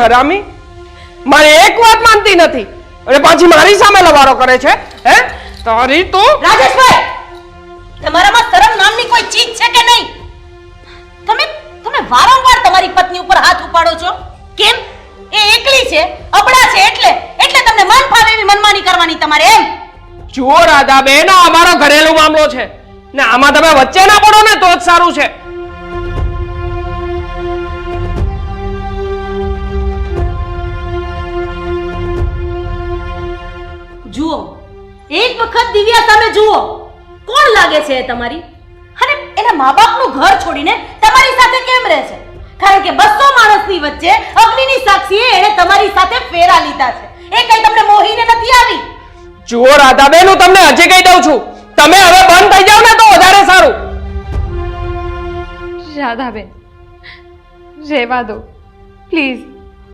હરામી મારી એક વાત માનતી નથી અને પાછી મારી સામે લવારો કરે છે હે તારી તો રાજેશભાઈ તમારામાં શરમ નામની કોઈ ચીજ છે કે નહીં? તમે વારંવાર તમારી પત્ની ઉપર હાથ ઉપાડો છો કેમ? એ એકલી છે અબળા છે એટલે તમને મન ફાવે એવી મનમાની કરવાની તમારે એમ? જુઓ રાધાબેન આ અમારો ઘરેલુ મામલો છે ને આમાં તમે વચ્ચે ના પડો ને તો જ સારું છે. જુઓ એક વખત દિવ્યા સામે જુઓ કોણ લાગે છે એ તમારી? અને એના મા-બાપનું ઘર છોડીને તમારી સાથે કેમ રહે છે? કારણ કે 200 માણસની વચ્ચે અગ્નિની સાક્ષીએ એને તમારી સાથે ફેરા લીધા છે. એ કઈ તમને મોહીને નથી આવી? જુઓ રાધાબેન હું તમને હજી કહી દઉં છું તમે હવે બંધ થઈ જાવ ને તો વધારે સારું. રાધાબેન રહેવા દો પ્લીઝ.